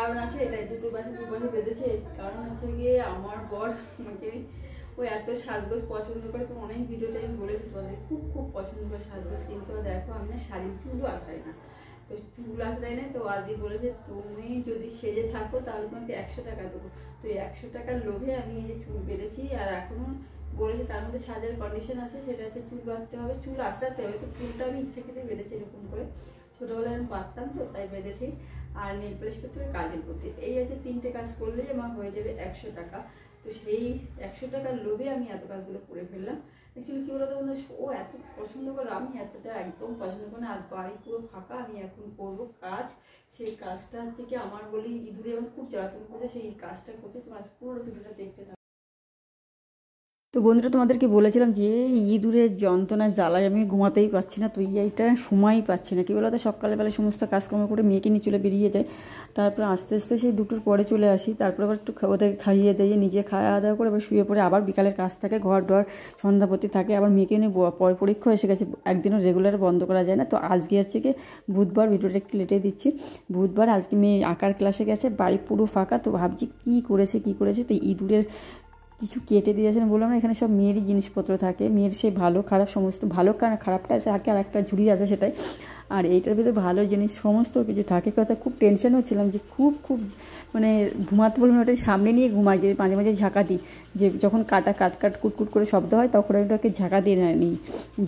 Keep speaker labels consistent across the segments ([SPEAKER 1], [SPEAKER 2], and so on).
[SPEAKER 1] কারণ আছে, এটাই দুটো পাশে দুপাশে বেঁধেছে। কারণ হচ্ছে গিয়ে আমার বর আমাকে ওই এত সাজগোজ পছন্দ করে, তো অনেক ভিডিওতে আমি বলেছি তোমাদের খুব খুব পছন্দ করে সাজগোজ, কিন্তু দেখো আমি না শাড়ির চুলও আশ্রয় না, তো চুল আশ্রয় নেই। তো আজই বলেছে তুমি যদি সেজে থাকো তাহলে তোমাকে 100 টাকা দেবো। তো 100 টাকার লোভে আমি এই যে চুল বেঁধেছি। আর এখনও বলেছে তার মধ্যে সাজার কন্ডিশন আছে, সেটা হচ্ছে চুল বাঁধতে হবে, চুল আশ্রাতে হবে। তো চুলটা আমি ইচ্ছে করে বেঁধেছি এরকম করে, ছোটোবেলায় আমি বাঁধতাম তো তাই বেঁধেছি। আর নেল পালিশ করতে হবে, কাজল করতে, এই আছে 3টে কাজ করলেই আমার হয়ে যাবে 100 টাকা। তো সেই 100 টাকার লোভে আমি এত কাজগুলো করে ফেললাম। অ্যাকচুয়ালি কী বলতো বন্ধু, ও এত পছন্দ করে, আমি এতটা একদম পছন্দ করি না। আর বাড়ি পুরো ফাঁকা, আমি এখন করবো কাজ। সেই কাজটা হচ্ছে কি আমার বলি ইঁদুরে আমার খুব জ্বালাতন করছে, সেই কাজটা করছে। তোমার পুরো ভিডিওটা দেখতে থাকো। তো বন্ধুরা তোমাদেরকে বলেছিলাম যে ইঁদুরের যন্ত্রণার জ্বালায় আমি ঘুমাতেই পারছি না, তো এইটা সময়ই পাচ্ছি না। কী বলো তো, সকালবেলা সমস্ত কাজকর্ম করে মেয়েকে নিয়ে চলে বেরিয়ে যায়, তারপর আস্তে আস্তে সেই 2টোর পরে চলে আসি, তারপর আবার একটু ওদের খাইয়ে দিয়ে নিজে খাওয়া দাওয়া করে আবার শুয়ে পড়ে, আবার বিকালের কাজ থাকে, ঘর ডর সন্ধ্যাপতি থাকে, আবার মেয়েকে নিয়ে পরীক্ষা এসে গেছে, একদিনও রেগুলার বন্ধ করা যায় না। তো আজকে হচ্ছে কি বুধবার, ভিডিওটা একটু লেটে দিচ্ছি, বুধবার আজকে মেয়ে আঁকার ক্লাসে গেছে, বাড়ি পুরো ফাঁকা। তো ভাবছি কী করেছে তো ইঁদুরের কিছু কেটে দিয়েছেন। বললাম না এখানে সব মেয়েরই জিনিসপত্র থাকে, মেয়ের সে ভালো খারাপ সমস্ত, ভালো খারাপটা থাকে আর একটা ঝুড়ি আছে সেটাই, আর এইটার ভিতরে ভালো জিনিস সমস্ত কিছু থাকে। কথা খুব টেনশন হচ্ছিলাম যে খুব মানে ঘুমাতে বলুন ওটাই সামনে নিয়ে ঘুমাই, যে মাঝে মাঝে ঝাঁকা দিই, যে যখন কাট কুটকুট করে শব্দ হয় তখন ওটাকে ঝাঁকা দিয়ে নিই,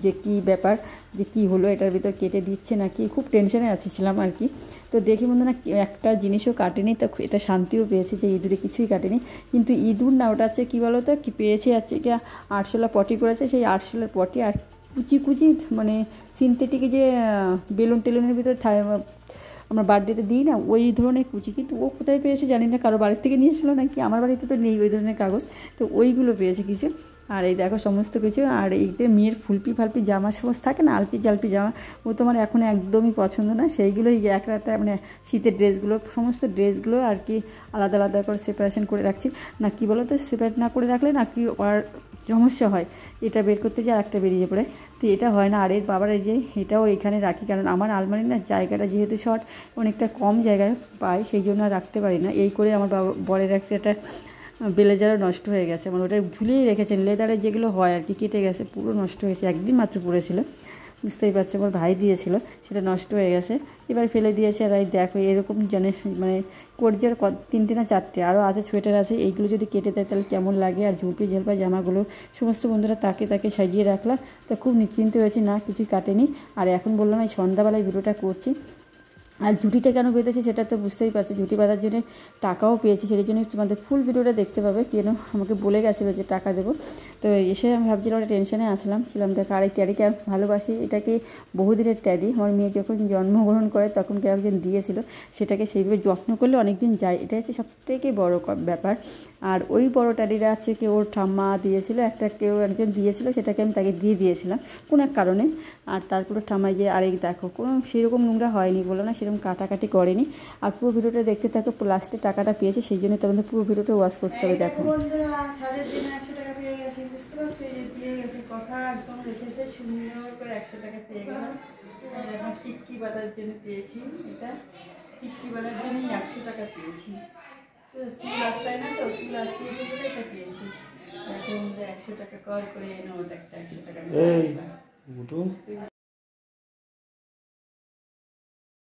[SPEAKER 1] যে কী ব্যাপার, যে কী হলো, এটার ভিতর কেটে দিচ্ছে নাকি, খুব টেনশনে আছিলাম আর কি। তো দেখি বন্ধু না একটা জিনিসও কাটেনি, তো এটা শান্তিও পেয়েছি যে ইঁদুরে কিছুই কাটেনি। কিন্তু ইঁদুর না, ওটা হচ্ছে কী বলো তো, কী পেয়েছে হচ্ছে কি আরশোলা পটি করেছে, সেই আরশোলার পটি আর কুচি মানে সিনথেটিকে যে বেলুন টেলুনের ভিতরে আমরা বার্থডেতে দিই না, ওই ধরনের কুচি। কিন্তু ও কোথায় পেয়েছে জানি না, কারো বাড়ির থেকে নিয়ে এসলো নাকি, আমার বাড়িতে তো নেই ওই ধরনের কাগজ, তো ওইগুলো পেয়েছে কিছু। আর এই দেখো সমস্ত কিছু। আর এইতে মেয়ের ফুলপি জামা সমস্ত থাকে না, আলপি জালপি জামা, ও তো আমার এখন একদমই পছন্দ না, সেইগুলোই একটা মানে শীতের ড্রেসগুলো, সমস্ত ড্রেসগুলো আর কি আলাদা আলাদা করে সেপারেশন করে রাখছি। না কি বলো তো, সেপারেট না করে রাখলে না কি আর সমস্যা হয়, এটা বের করতে যে আর একটা বেরিয়ে পড়ে, তো এটা হয় না। আর এর বাবার এই যে এটাও এখানে রাখি, কারণ আমার আলমারি না জায়গাটা যেহেতু শর্ট, অনেকটা কম জায়গায় পাই, সেই জন্য আর রাখতে পারি না। এই করে আমার বরের একটা ব্লেজারও নষ্ট হয়ে গেছে, মানে ওটা ঝুলিয়েই রেখেছেন, লেদারের যেগুলো হয় আর কি, কেটে গেছে, পুরো নষ্ট হয়েছে, একদিন মাত্র পড়েছিল, বুঝতেই পারছো, আমার ভাই দিয়েছিল, সেটা নষ্ট হয়ে গেছে, এবার ফেলে দিয়েছে। আর এই দেখো এরকম মানে কোর্জের 3টে না 4টে আরও আছে, সোয়েটার আছে, এইগুলো যদি কেটে দেয় তাহলে কেমন লাগে। আর ঝুলপি ঝেলপা জামাগুলো সমস্ত বন্ধুরা তাকে সাজিয়ে রাখলাম, তো খুব নিশ্চিন্ত হয়েছে, না কিছুই কাটেনি। আর এখন বললাম এই সন্ধ্যাবেলায় ভিডিওটা করছি। আর ঝুঁটিটা কেন বেঁধেছি সেটা তো বুঝতেই পারছি, ঝুঁটি বাঁধার জন্য টাকাও পেয়েছি, সেই জন্য তোমাদের ফুল ভিডিওটা দেখতে পাবে, কেন আমাকে বলে গেছিলো যে টাকা দেবো। তো এসে আমি ভাবছিলাম ওটা টেনশনে ছিলাম। দেখো আর এই ট্যাডিকে আর ভালোবাসি, এটাকে বহুদিনের ট্যাডি, আমার মেয়ে যখন জন্মগ্রহণ করে তখন কেউ একজন দিয়েছিল, সেটাকে সেইভাবে যত্ন করলে অনেক দিন যায়, এটাই হচ্ছে সবথেকে বড় ব্যাপার। আর ওই বড় ট্যাডিটা হচ্ছে কি ওর ঠাম্মা দিয়েছিল, কেউ একজন দিয়েছিল, সেটাকে আমি তাকে দিয়ে দিয়েছিলাম কোনো এক কারণে। আর তারপরে ঠাম্মাই যে আরেক দেখো কোনো সেরকম নোংরা হয়নি, বলো না সেরকম কাটাকাটি করেনি। আর পুরো ভিডিওটা দেখতে থাকো, লাস্টে টাকাটা পেয়েছে, সেই জন্য তোমাদের পুরো ভিডিওটা ওয়াচ করতে হবে। দেখো বন্ধুরা, সাজের জন্য 100 টাকা পেয়ে গেছে, বুঝতে পারছো, এই যে দিয়ে গেছে, কথা একদম রেখেছে, সুন্দর করে 100 টাকা পেয়ে গেলাম। এখন টিক্কি বাঁধার জন্য পেয়েছি, এটা টিক্কি বাঁধার জন্যই 100 টাকা পেয়েছি। চুল আসলায় না, তো চুল আসিয়েছে বলে এটা পেয়েছি। এখন 100 টাকা কর করে এনে ওটা একটা 100 টাকা